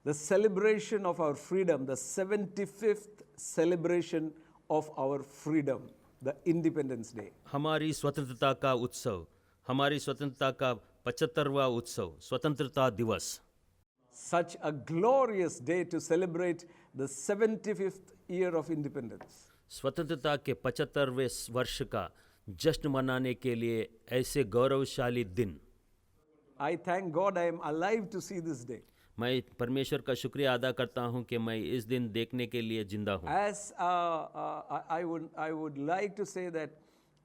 the celebration of our freedom, the 75th celebration of our freedom, the Independence Day. हमारी स्वतंत्रता का उत्सव, हमारी स्वतंत्रता का 75वां उत्सव, स्वतंत्रता दिवस। Such a glorious day to celebrate the 75th year of independence. स्वतंत्रता के 75वें वर्ष का जश्न मनाने के लिए ऐसे गौरवशाली दिन। I thank God I am alive to see this day. मैं परमेश्वर का शुक्रिया अदा करता हूं कि मैं इस दिन देखने के लिए जिंदा हूं। As I would like to say that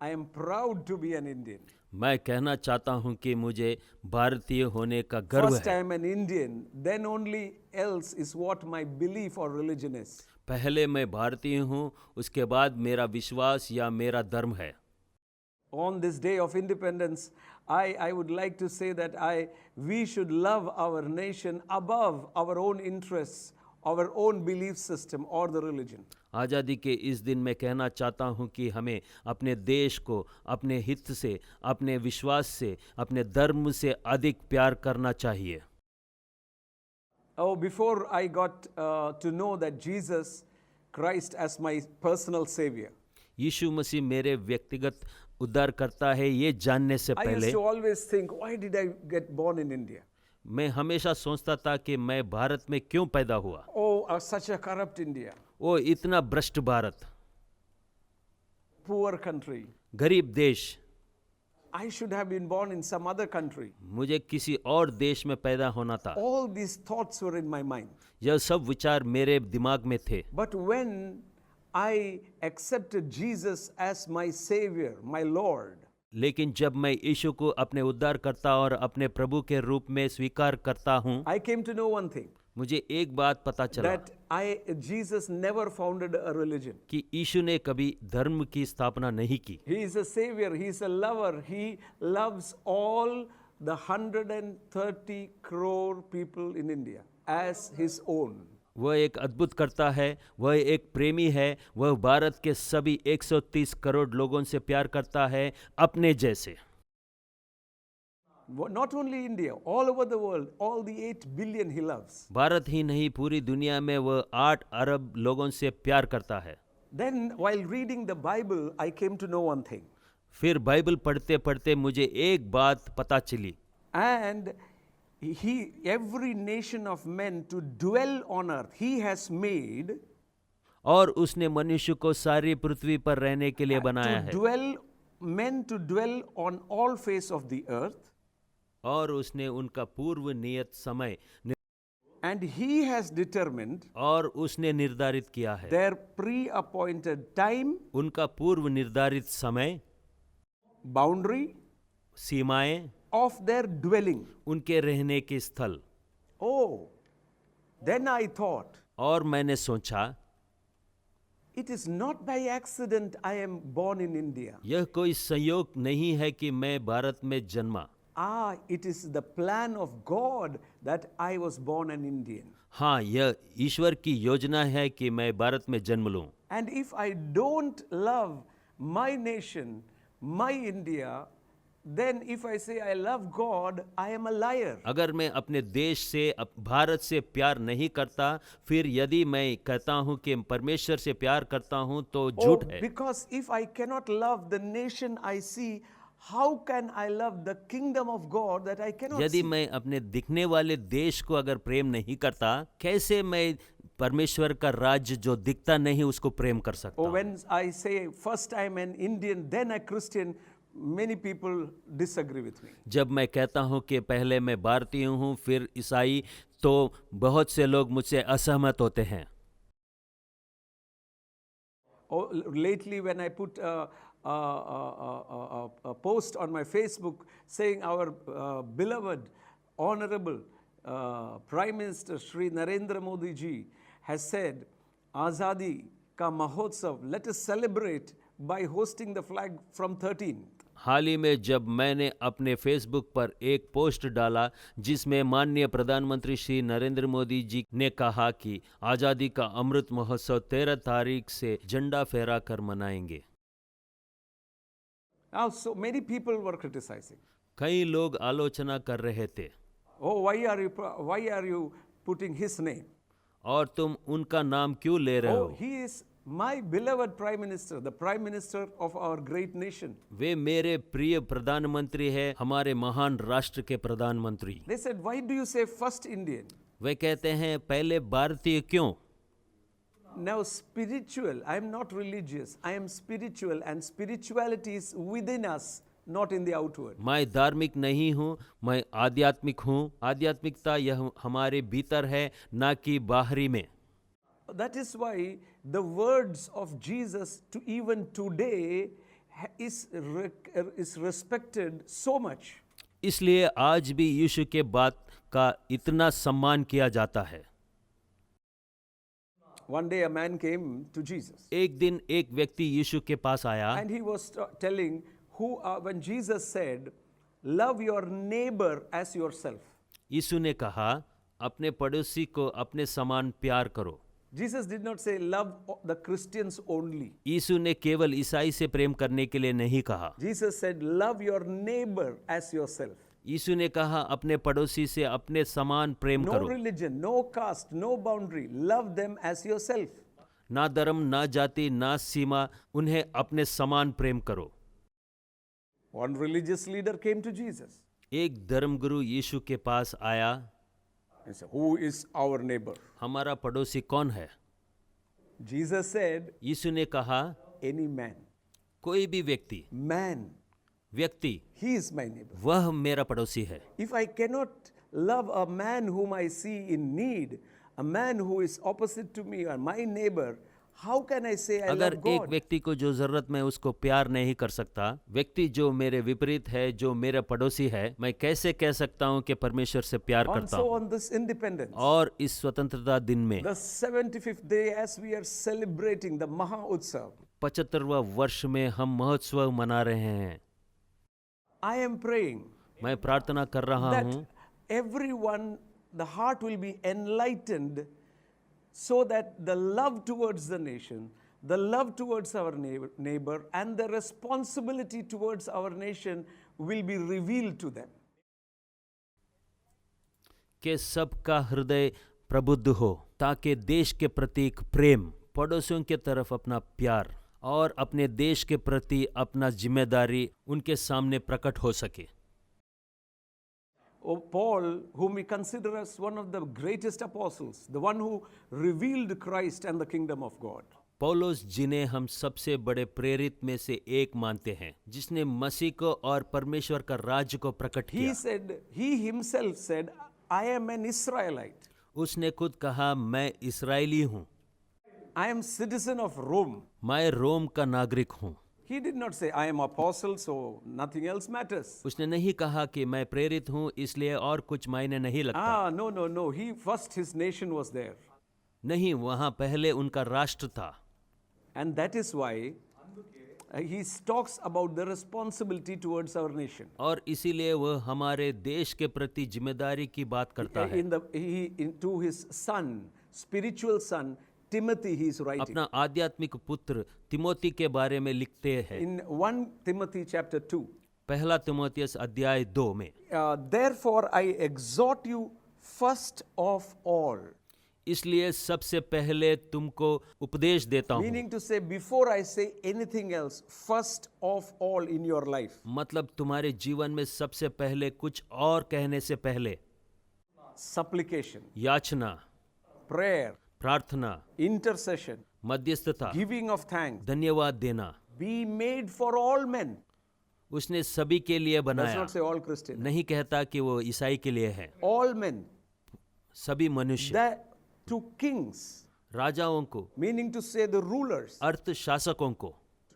I am proud to be an Indian. मैं कहना चाहता हूं कि मुझे भारतीय होने का गर्व First I है। am an Indian, then only else is what my belief or religion is. पहले मैं भारतीय हूं, उसके बाद मेरा विश्वास या मेरा धर्म है। On this day of independence, I would like to say that we should love our nation above our own interests, our own belief system or the religion. आज़ादी के इस दिन मैं कहना चाहता हूं कि हमें अपने देश को अपने हित से, अपने विश्वास से, अपने धर्म से अधिक प्यार करना चाहिए। Oh, before I got to know that Jesus Christ as my personal savior, यीशु मसीह मेरे व्यक्तिगत उद्धारकर्ता है, ये जानने से I used पहले to always think, why did I get born in India? मैं हमेशा सोचता था कि मैं भारत में क्यों पैदा हुआ। Oh, such a corrupt India, ओ इतना भ्रष्ट भारत, poor country. गरीब देश, I should have been born in some other country. मुझे किसी और देश में पैदा होना था। All these thoughts were in my mind. यह सब विचार मेरे दिमाग में थे। But when I accepted Jesus as my Savior, my Lord, लेकिन जब मैं यीशु को अपने उद्धारकर्ता और अपने प्रभु के रूप में स्वीकार करता हूँ, I came to know one thing, मुझे एक बात पता चला that Jesus never founded a religion. कि यीशु ने कभी धर्म की स्थापना नहीं की। He is a Savior, He is a lover, He loves all the 130 crore people in India as His own. वह एक अद्भुत करता है, वह एक प्रेमी है, वह भारत के सभी 130 करोड़ लोगों से प्यार करता है अपने जैसे। Not only India, all over the world, all the 8 billion He loves. Bharat ही नहीं, पूरी दुनिया में वह 8 अरब लोगों से प्यार करता है। Then while reading the Bible, I came to know one thing. फिर बाइबल पढ़ते पढ़ते मुझे एक बात पता चली, And every nation of men to dwell on earth, He has made और उसने मनुष्य को सारी पृथ्वी पर रहने के लिए बनाया है, men to dwell on all face of the earth, और उसने उनका पूर्व नियत समय and He has determined और उसने निर्धारित किया है, their pre-appointed time, उनका पूर्व निर्धारित समय, boundary सीमाएं, of their dwelling. उनके रहने के स्थल। Oh, then I thought, और मैंने सोचा it is not by accident I am born in India. यह कोई संयोग नहीं है कि मैं भारत में जन्मा। It is the plan of God that I was born an Indian. हाँ, यह ईश्वर की योजना है कि मैं भारत में जन्म लूं। And if I don't love my nation, my India, then if I say I love God, I am a liar. अगर मैं अपने देश से, भारत से प्यार नहीं करता, फिर यदि मैं कहता हूँ कि परमेश्वर से प्यार करता हूँ, तो झूठ है। Because if I cannot love the nation I see, how can I love the kingdom of God that I cannot यदि see? मैं अपने दिखने वाले देश को अगर प्रेम नहीं करता, कैसे मैं परमेश्वर का राज्य जो दिखता नहीं उसको प्रेम कर सकता हूँ? When I say first I'm an Indian, then a Christian, many people disagree with me. जब मैं कहता हूँ कि पहले मैं भारतीय हूँ फिर ईसाई, तो बहुत से लोग मुझसे असहमत होते हैं। Lately when I put a post on my Facebook saying our beloved, honorable Prime Minister Shri Narendra Modi ji has said, Azadi ka Mahotsav, let us celebrate by hosting the flag from 13th. हाल ही में जब मैंने अपने Facebook पर एक post डाला जिसमें माननीय प्रधानमंत्री श्री नरेंद्र मोदी जी ने कहा कि आज़ादी का अमृत महोत्सव 13 तारीख से झंडा फहरा कर मनाएंगे। Now, so many people were criticizing. कई लोग आलोचना कर रहे थे। Oh, why are you putting his name? और तुम उनका नाम क्यों ले रहे Oh, हो? he is my beloved Prime Minister, the Prime Minister of our great nation. वे मेरे प्रिय प्रधानमंत्री है, हमारे महान राष्ट्र के प्रधानमंत्री। They said, why do you say first Indian? वे कहते हैं पहले भारतीय क्यों? Now, spiritual, I am not religious, I am spiritual, and spirituality is within us, not in the outward. मैं धार्मिक नहीं हूँ, मैं आध्यात्मिक हूँ। आध्यात्मिकता यह हमारे भीतर है, ना कि बाहरी में। That is why the words of Jesus to even today is respected so much. इसलिए आज भी यीशु के बात का इतना सम्मान किया जाता है। One day a man came to Jesus एक दिन एक व्यक्ति यीशु के पास आया and he was telling when Jesus said, love your neighbor as yourself. यीशु ने कहा अपने पड़ोसी को अपने समान प्यार करो। Jesus did not say love the Christians only. यीशु ने केवल ईसाई से प्रेम करने के लिए नहीं कहा। Jesus said love your neighbor as yourself. यीशु ने कहा अपने पड़ोसी से अपने समान प्रेम No करो। religion, no caste, no boundary. Love them as yourself. ना धर्म, ना जाति, ना सीमा, उन्हें अपने समान प्रेम करो। One religious leader came to Jesus. एक धर्मगुरु यीशु के पास आया। He said, who is our neighbor? हमारा पड़ोसी कौन है? Jesus said, यीशु ने कहा any man. कोई भी व्यक्ति, व्यक्ति, He is my neighbor. वह मेरा पड़ोसी है। If I cannot love a man whom I see in need, a man who is opposite to me or my neighbor, how can I say I अगर love एक God? व्यक्ति को जो जरूरत में उसको प्यार नहीं कर सकता, व्यक्ति जो मेरे विपरीत है, जो मेरा पड़ोसी है, मैं कैसे कह सकता हूँ कि परमेश्वर से प्यार करता Also हूँ? on this independence, और इस स्वतंत्रता दिन में the 75th day as we are celebrating the Maha Utsav, 75वां वर्ष में हम महोत्सव मना रहे हैं। I am praying मैं प्रार्थना कर रहा that हूँ everyone, the heart will be enlightened so that the love towards the nation, the love towards our neighbor, and the responsibility towards our nation will be revealed to them. कि सबका हृदय प्रबुद्ध हो, ताकि देश के प्रति एक प्रेम, पड़ोसियों के तरफ अपना प्यार और अपने देश के प्रति अपना जिम्मेदारी उनके सामने प्रकट हो सके। Oh, Paul, whom we consider as one of the greatest apostles, the one who revealed Christ and the kingdom of God. पौलुस जिन्हें हम सबसे बड़े प्रेरित में से एक मानते हैं, जिसने मसीह को और परमेश्वर का राज्य को प्रकट किया। He himself said, I am an Israelite. उसने खुद कहा मैं इस्राएली हूँ, I am citizen of Rome. मैं रोम का नागरिक हूँ। He did not say, I am apostle, so nothing else matters. उसने नहीं कहा कि मैं प्रेरित हूँ इसलिए और कुछ मायने नहीं लगता। No. His nation was there. नहीं, वहाँ पहले उनका राष्ट्र था। And that is why he talks about the responsibility towards our nation. और इसीलिए वह हमारे देश के प्रति जिम्मेदारी की बात करता है। To his son, spiritual son, Timothy, he is writing. अपना आध्यात्मिक पुत्र तिमोथी के बारे में लिखते हैं। In 1 Timothy chapter 2. पहला तिमोथियस अध्याय 2 में, Therefore I exhort you first of all. इसलिए सबसे पहले तुमको उपदेश देता हूँ। Meaning to say, before I say anything else, first of all in your life. मतलब तुम्हारे जीवन में सबसे पहले कुछ और कहने से पहले Supplication, याचना, prayer, प्रार्थना, intercession, मध्यस्थता, giving of thanks, धन्यवाद देना, be made for all men. उसने सभी के लिए Does बनाया। not say all Christians. नहीं कहता कि वो ईसाई के लिए है, All men. सभी मनुष्य, That to kings, राजाओं को, meaning to say the rulers. अर्थशासकों को।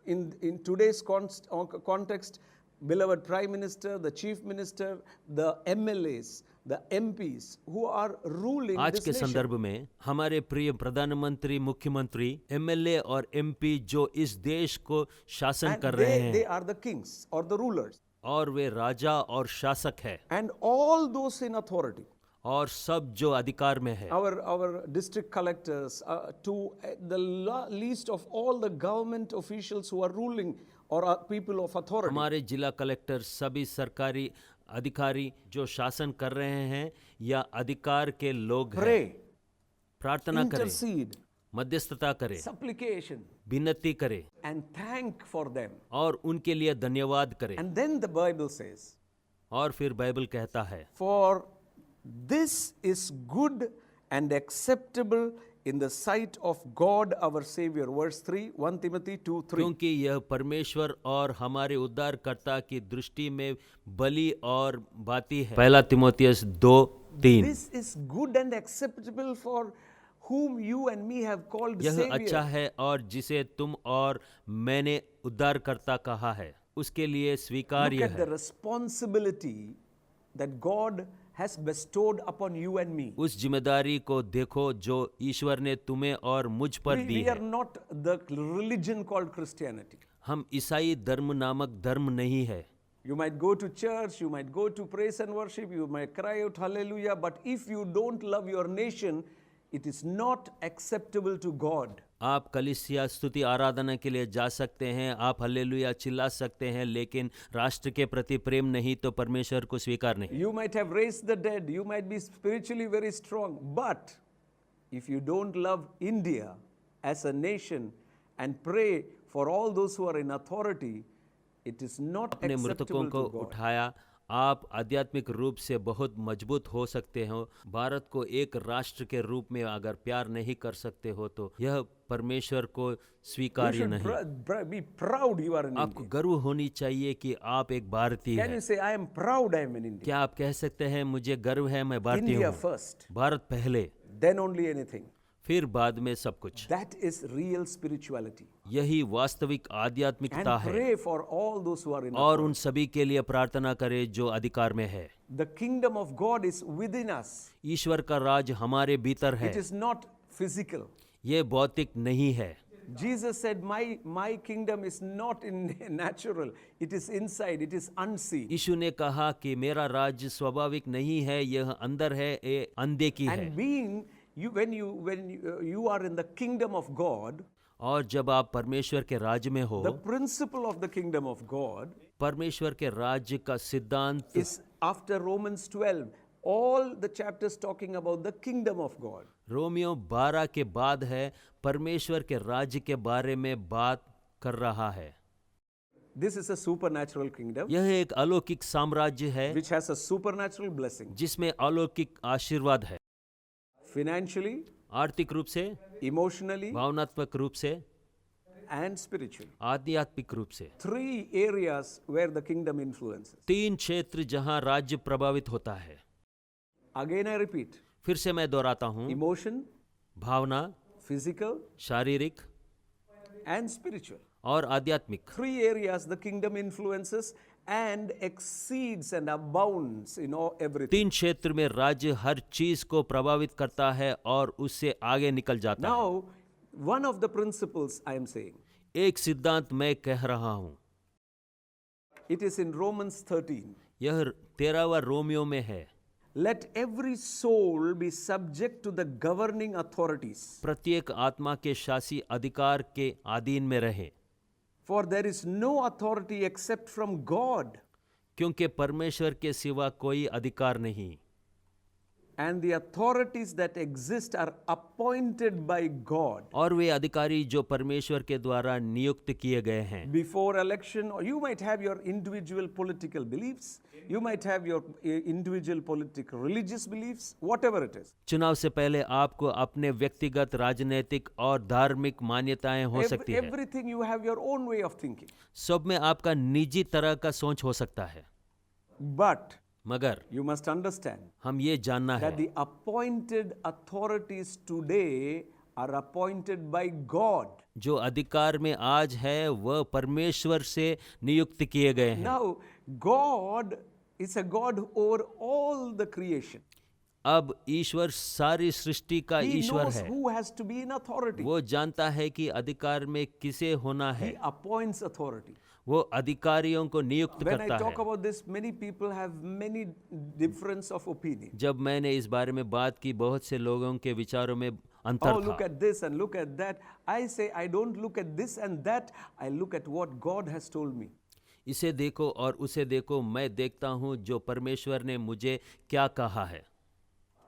In today's context, beloved Prime Minister, the Chief Minister, the MLAs, the MPs who are ruling आज this के nation. संदर्भ में हमारे प्रिय प्रधानमंत्री, मुख्यमंत्री, एमएलए और एमपी जो इस देश को शासन And कर रहे they हैं, are the kings or the rulers. और वे राजा और शासक है, And all those in authority. और सब जो अधिकार में है, Our district collectors, to the least of all the government officials who are ruling or are people of authority. हमारे जिला कलेक्टर, सभी सरकारी अधिकारी जो शासन कर रहे हैं या अधिकार के लोग हैं, pray, प्रार्थना करें, intercede, मध्यस्थता करें, supplication, विनती करें and thank for them. और उनके लिए धन्यवाद करें। And then the Bible says, और फिर बाइबल कहता है, for this is good and acceptable in the sight of God our Savior. Verse 3, 1 Timothy 2:3. क्योंकि यह परमेश्वर और हमारे उद्धारकर्ता की दृष्टि में बलि और बाती है। पहला Timothy 2:3। This is good and acceptable for whom you and me have called यह Savior. अच्छा है और जिसे तुम और मैंने उद्धारकर्ता कहा है उसके लिए Look स्वीकार्य at the है। responsibility that God has bestowed upon you and me. उस जिम्मेदारी को देखो जो ईश्वर ने तुम्हें और मुझ पर दी We है। are not the religion called Christianity. हम ईसाई धर्म नामक धर्म नहीं है। You might go to church, you might go to praise and worship, you might cry out hallelujah, but if you don't love your nation, it is not acceptable to God. आप कलीसिया स्तुति आराधना के लिए जा सकते हैं, आप हल्लेलुया चिल्ला सकते हैं, लेकिन राष्ट्र के प्रति प्रेम नहीं तो परमेश्वर को स्वीकार नहीं। You might have raised the dead, you might be spiritually very strong, but if you don't love India as a nation and pray for all those who are in authority, it is not अपने मृतकों acceptable को to God. उठाया, आप आध्यात्मिक रूप से बहुत मजबूत हो सकते हो। भारत को एक राष्ट्र के रूप में अगर प्यार नहीं कर सकते हो तो यह परमेश्वर को You स्वीकार्य should नहीं। be proud you are an आपको Indian. गर्व होनी चाहिए कि आप एक भारतीय Can हैं। you say, I am proud I am an Indian? क्या आप कह सकते हैं मुझे गर्व है मैं भारतीय India हूँ? first, भारत पहले, then only anything. फिर बाद में सब कुछ। That is real spirituality. यही वास्तविक And आध्यात्मिकता है। pray for all those who are in और authority. उन सभी के लिए प्रार्थना करें जो अधिकार में है। The kingdom of God is within us. ईश्वर का राज हमारे भीतर है, It is not physical. ये भौतिक नहीं है। Jesus said, my kingdom is not in natural. It is inside. It is unseen. यीशु ने कहा कि मेरा राज्य स्वाभाविक नहीं है, यह अंदर है, ये अनदेखी है। And being when you are in the kingdom of God, और जब आप परमेश्वर के राज्य में हो, the principle of the kingdom of God परमेश्वर के राज्य का सिद्धांत is after Romans 12. All the chapters talking about the kingdom of God. Romeo 12 के बाद है, परमेश्वर के राज्य के बारे में बात कर रहा है। This is a supernatural kingdom यह एक अलौकिक साम्राज्य है which has a supernatural blessing. जिसमें अलौकिक आशीर्वाद है, Financially, आर्थिक रूप से, emotionally, भावनात्मक रूप से, and spiritually. आध्यात्मिक रूप से। 3 areas where the kingdom influences. 3 क्षेत्र जहां राज्य प्रभावित होता है। Again I repeat, फिर से मैं दोहराता हूं, emotion, भावना, physical, शारीरिक and spiritual. और आध्यात्मिक। 3 areas the kingdom influences and exceeds and abounds in all everything. 3 क्षेत्र में राज्य हर चीज को प्रभावित करता है और उससे आगे निकल जाता है। Now, one of the principles I am saying, एक सिद्धांत मैं कह रहा हूं, it is in Romans 13. यह 13वां रोमियो में है। Let every soul be subject to the governing authorities, प्रत्येक आत्मा के शासी अधिकार के अधीन में रहे, for there is no authority except from God, क्योंकि परमेश्वर के सिवा कोई अधिकार नहीं। and the authorities that exist are appointed by God. और वे अधिकारी जो परमेश्वर के द्वारा नियुक्त किए गए हैं। Before election, or you might have your individual political beliefs, you might have your individual political religious beliefs, whatever it is. चुनाव से पहले आपको अपने व्यक्तिगत राजनीतिक और धार्मिक मान्यताएं हो सकती है। Everything you have your own way of thinking. सब में आपका निजी तरह का सोच हो सकता है, But मगर you must understand हम ये जानना है that the appointed authorities today are appointed by God. जो अधिकार में आज है वह परमेश्वर से नियुक्त किए गए हैं। Now, God is a God over all the creation. अब ईश्वर सारी सृष्टि का He ईश्वर knows है। who has to be in authority. वो जानता है कि अधिकार में किसे होना है। He appoints authority. वो अधिकारियों को नियुक्त When I करता talk है। about this, many people have many difference of opinion. जब मैंने इस बारे में बात की, बहुत से लोगों के विचारों में Oh, अंतर look था। at this and look at that. I say, I don't look at this and that. I look at what God has told me. इसे देखो और उसे देखो, मैं देखता हूँ जो परमेश्वर ने मुझे क्या कहा है।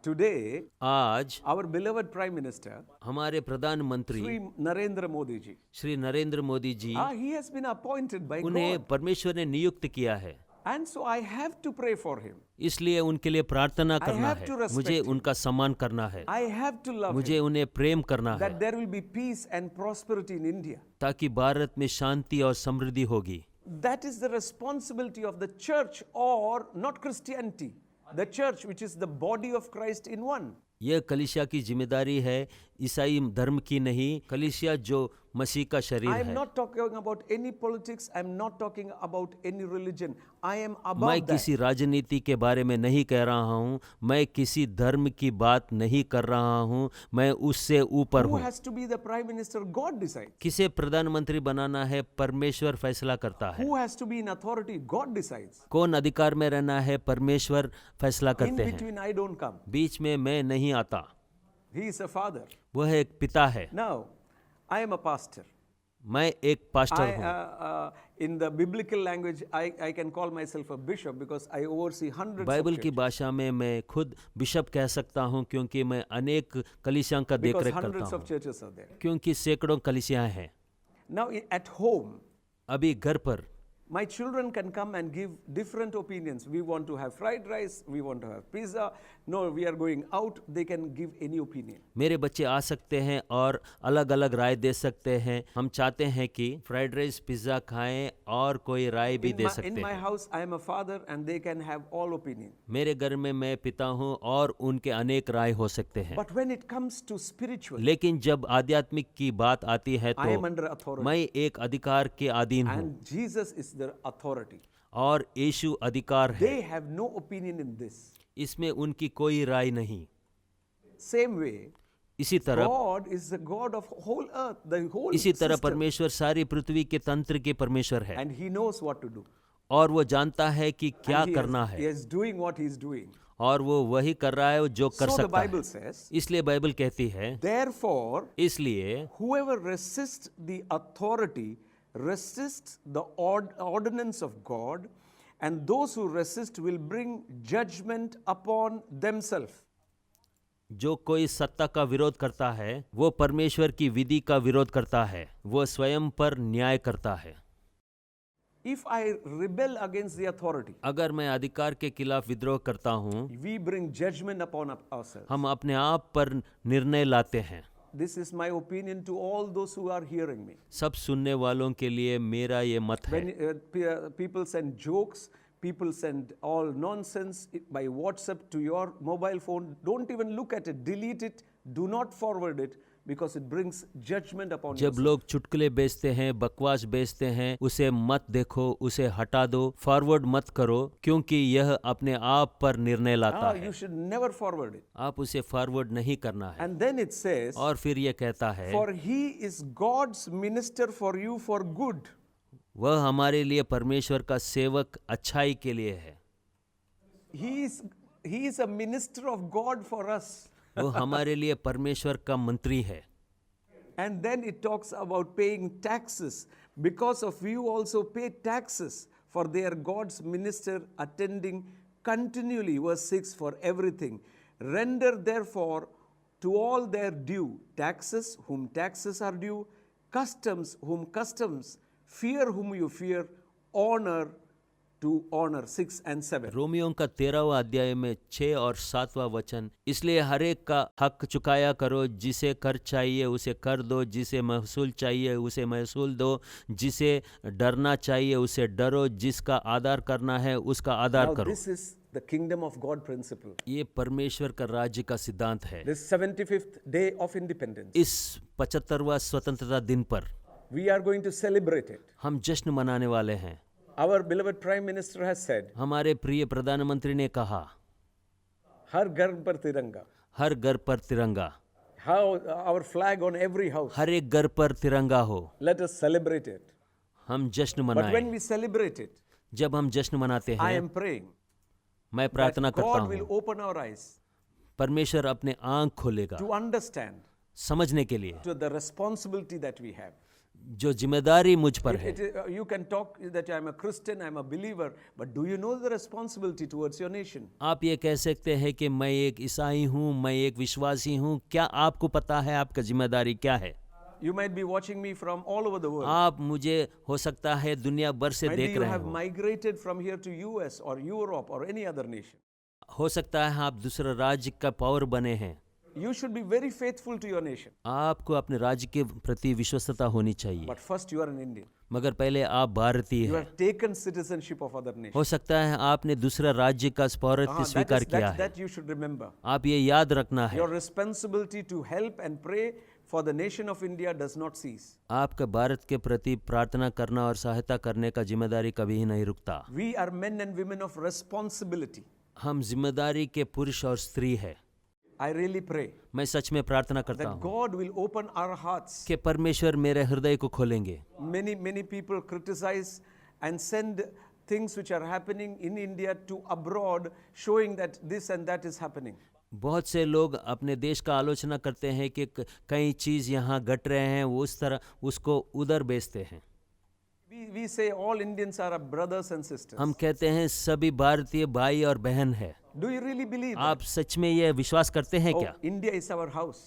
Today, आज our beloved Prime Minister, हमारे प्रधानमंत्री Sri Narendra Modi ji, Shri Narendra Modi ji, he has been appointed by उन्हें God. परमेश्वर ने नियुक्त किया है, And so I have to pray for him. इसलिए उनके लिए प्रार्थना I करना have है, to respect मुझे him. उनका सम्मान करना है, I have to love मुझे him. उन्हें प्रेम करना है, That there will be peace and prosperity in India. ताकि भारत में शांति और समृद्धि होगी। That is the responsibility of the church, or not Christianity, the church, which is the body of Christ in one. यह कलीसिया की जिम्मेदारी है, ईसाई धर्म की नहीं, कलीसिया जो मसीह का शरीर I am है। not talking about any politics. I am not talking about any religion. I am मैं above that. किसी राजनीति के बारे में नहीं कह रहा हूँ, मैं किसी धर्म की बात नहीं कर रहा हूँ, मैं उससे ऊपर Who हूँ। has to be the prime minister? God decides. किसे प्रधानमंत्री बनाना है, परमेश्वर फैसला करता है। Who has to be in authority? God decides. कौन अधिकार में रहना है, परमेश्वर फैसला In करते हैं। between, I don't come. बीच में मैं नहीं आता। He is a father. वह एक पिता है, Now, I am a pastor. मैं एक पास्टर हूँ। In the biblical language, I can call myself a bishop because I oversee hundreds Bible of की churches. भाषा में मैं खुद बिशप कह सकता हूँ, क्योंकि मैं अनेक कलीसियाओं का Because देखरेख करता hundreds of हूँ, churches are there. क्योंकि सैकड़ों कलीसियाँ हैं। Now, at home, अभी घर पर my children can come and give different opinions. We want to have fried rice. We want to have pizza. No, we are going out. They can give any opinion. मेरे बच्चे आ सकते हैं और अलग अलग राय दे सकते हैं। हम चाहते हैं कि फ्राइड राइस, पिज़्ज़ा खाएं और कोई राय भी दे In सकते my हैं। house, I am a father, and they can have all opinion. मेरे घर में मैं पिता हूँ और उनके अनेक राय हो सकते हैं। But when it comes to spiritual, लेकिन जब आध्यात्मिक की बात आती है I am तो under authority, मैं एक अधिकार के अधीन हूँ and Jesus is the authority. और यीशु अधिकार है। They have no opinion in this. इसमें उनकी कोई राय नहीं। Same way, इसी तरह God is the God of whole earth, the whole इसी तरह system, परमेश्वर सारी पृथ्वी के तंत्र के परमेश्वर है and He knows what to do. और वो जानता है कि क्या And he करना He है is doing what He is doing. और वो वही कर रहा है जो कर So the सकता है। Bible says, इसलिए बाइबल कहती है, therefore, इसलिए whoever resists the authority resists the ordinance of God, and those who resist will bring judgment upon themselves. जो कोई सत्ता का विरोध करता है वो परमेश्वर की विधि का विरोध करता है, वो स्वयं पर न्याय करता है। If I rebel against the authority, अगर मैं अधिकार के खिलाफ विद्रोह करता हूँ, we bring judgment upon ourselves. हम अपने आप पर निर्णय लाते हैं। This is my opinion to all those who are hearing me. सब सुनने वालों के लिए मेरा ये मत है। When people send jokes, people send all nonsense by WhatsApp to your mobile phone, don't even look at it, delete it, do not forward it, because it brings judgment upon जब yourself. लोग चुटकुले बेचते हैं, बकवास बेचते हैं, उसे मत देखो, उसे हटा दो, फॉरवर्ड मत करो, क्योंकि यह अपने आप पर निर्णय लाता है। You should never forward it. आप उसे फॉरवर्ड नहीं करना है। And then it says, और फिर यह कहता है, for he is God's minister for you for good. वह हमारे लिए परमेश्वर का सेवक अच्छाई के लिए है। He is a minister of God for us. वो हमारे लिए परमेश्वर का मंत्री है। And then it talks about paying taxes. Because of you also pay taxes, for they are God's minister, attending continually, verse 6, for everything. Render therefore to all their due, taxes whom taxes are due, customs whom customs, fear whom you fear, honor to honor, 6 and 7. रोमियों का 13वां अध्याय में 6 और 7वां वचन, इसलिए हर एक का हक चुकाया करो, जिसे कर चाहिए उसे कर दो, जिसे महसूल चाहिए उसे महसूल दो, जिसे डरना चाहिए उसे डरो, जिसका आदर करना है उसका आदर Now करो। this is the kingdom of God principle. ये परमेश्वर का राज्य का सिद्धांत है। This 75th day of independence. इस 75वां स्वतंत्रता दिन पर We are going to celebrate it. हम जश्न मनाने वाले हैं। Our beloved Prime Minister has said, हमारे प्रिय प्रधानमंत्री ने कहा, हर घर पर तिरंगा. हर घर पर तिरंगा, How our flag on every house. हर एक घर पर तिरंगा हो। Let us celebrate it. हम जश्न But when मनाएं। we celebrate it, जब हम जश्न मनाते I हैं, am praying मैं प्रार्थना that करता God will हूँ, open our eyes परमेश्वर अपने आँख खोलेगा to understand समझने के लिए to the responsibility that we have. जो जिम्मेदारी मुझ पर है। You can talk that I'm a Christian, I'm a believer, but do you know the responsibility towards your nation? आप ये कह सकते हैं कि मैं एक ईसाई हूँ, मैं एक विश्वासी हूँ। क्या आपको पता है आपका जिम्मेदारी क्या है? You might be watching me from all over the world. आप मुझे हो सकता है दुनिया भर से Maybe देख you रहे have हो। migrated from here to US or Europe or any other nation. हो सकता है आप दूसरे राज्य का पौर बने हैं। You should be very faithful to your nation. आपको अपने राज्य के प्रति विश्वस्तता होनी चाहिए, But first you are an Indian. मगर पहले आप भारतीय You हैं। have taken citizenship of other nations. हो सकता है आपने दूसरा राज्य का पौरत्व स्वीकार किया है। That you should remember. आप ये याद रखना है, Your responsibility to help and pray for the nation of India does not cease. आपका भारत के प्रति प्रार्थना करना और सहायता करने का जिम्मेदारी कभी ही नहीं रुकता। We are men and women of responsibility. हम जिम्मेदारी के पुरुष और स्त्री है। I really pray मैं सच में प्रार्थना करता that हूँ God will open our hearts. कि परमेश्वर मेरे हृदय को खोलेंगे। Many people criticize and send things which are happening in India to abroad, showing that this and that is happening. बहुत से लोग अपने देश का आलोचना करते हैं कि कई चीज़ यहाँ घट रहे हैं, वो उस तरह उसको उधर बेचते हैं। We say all Indians are our brothers and sisters. हम कहते हैं सभी भारतीय भाई और बहन है। Do you really believe आप that? सच में ये विश्वास करते हैं Oh, क्या? India is our house.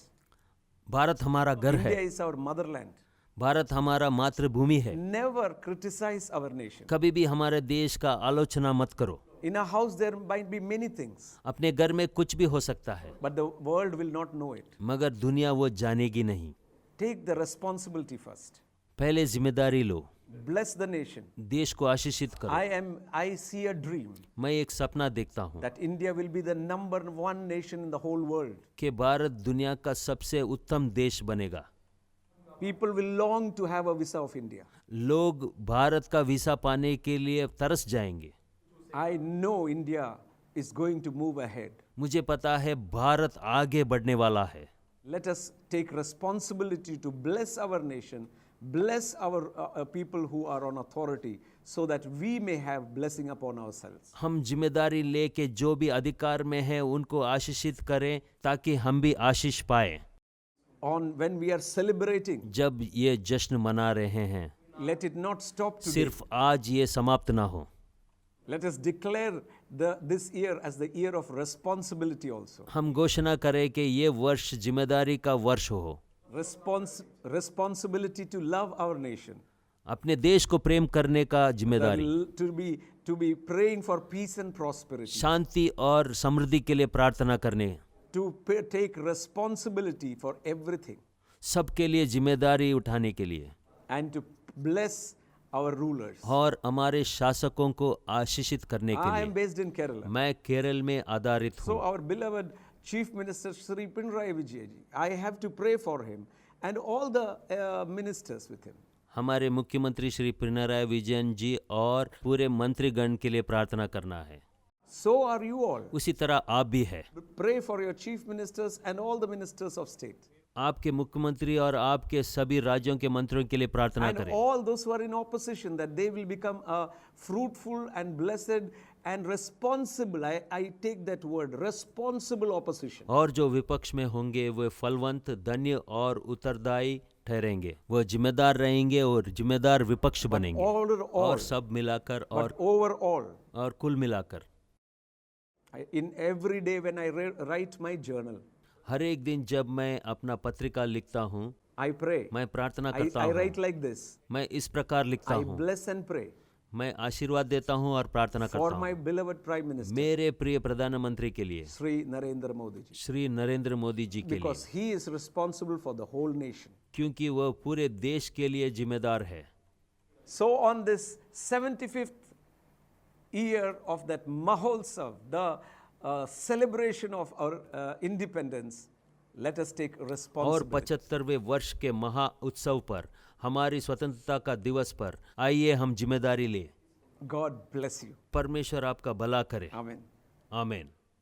Bharat हमारा घर है, India is our motherland. Bharat हमारा मातृभूमि है। Never criticize our nation. कभी भी हमारे देश का आलोचना मत करो। In a house there might be many things, अपने घर में कुछ भी हो सकता है, but the world will not know it. मगर दुनिया वो जानेगी नहीं। Take the responsibility first. पहले जिम्मेदारी लो, Bless the nation. देश को आशीषित करो। I see a dream मैं एक सपना देखता हूँ that India will be the number one nation in the whole world. कि भारत दुनिया का सबसे उत्तम देश बनेगा। People will long to have a visa of India. लोग भारत का वीसा पाने के लिए तरस जाएंगे। I know India is going to move ahead. मुझे पता है भारत आगे बढ़ने वाला है। Let us take responsibility to bless our nation, bless our people who are on authority, so that we may have blessing upon ourselves. हम जिम्मेदारी लेके जो भी अधिकार में है उनको आशीषित करें ताकि हम भी आशीष पाए। When we are celebrating, जब ये जश्न मना रहे हैं, let it not stop today. सिर्फ आज ये समाप्त ना हो। Let us declare this year as the year of responsibility also. हम घोषणा करें कि ये वर्ष जिम्मेदारी का वर्ष हो। Responsibility to love our nation. अपने देश को प्रेम करने का जिम्मेदारी, To be praying for peace and prosperity. शांति और समृद्धि के लिए प्रार्थना करने, To take responsibility for everything. सबके लिए जिम्मेदारी उठाने के लिए, And to bless our rulers. और हमारे शासकों को आशीषित करने के I am लिए। based in Kerala. मैं केरल में आधारित So हूँ। our beloved Chief Minister Sri Pinarayi Vijayaji, I have to pray for him and all the ministers with him. हमारे मुख्यमंत्री श्री पिनराई विजयन जी और पूरे मंत्रीगण के लिए प्रार्थना करना है। So are you all. उसी तरह आप भी है। Pray for your chief ministers and all the ministers of state. आपके मुख्यमंत्री और आपके सभी राज्यों के मंत्रियों के लिए प्रार्थना And करें, all those who are in opposition, that they will become fruitful and blessed and responsible. I take that word, responsible opposition. और जो विपक्ष में होंगे वे फलवंत, धन्य और उत्तरदायी ठहरेंगे। वो जिम्मेदार रहेंगे और जिम्मेदार विपक्ष बनेंगे। और सब मिलाकर But overall, और कुल मिलाकर in every day when I write my journal, हर एक दिन जब मैं अपना पत्रिका लिखता हूँ, I pray. मैं प्रार्थना करता I write हूँ। like this. मैं इस प्रकार लिखता I हूँ, bless and pray मैं आशीर्वाद देता हूँ और प्रार्थना for करता my हूँ beloved Prime Minister, मेरे प्रिय प्रधानमंत्री के लिए, Sri Narendra Modi ji, Shri Narendra Modi ji के लिए, because he is responsible for the whole nation. क्योंकि वह पूरे देश के लिए जिम्मेदार है। So on this 75th year of that Mahotsav, the celebration of our independence, let us take और responsibility. 75वें वर्ष के महा उत्सव पर, हमारी स्वतंत्रता का दिवस पर आइए हम जिम्मेदारी ले। God bless you. परमेश्वर आपका भला करे। Amen. आमीन।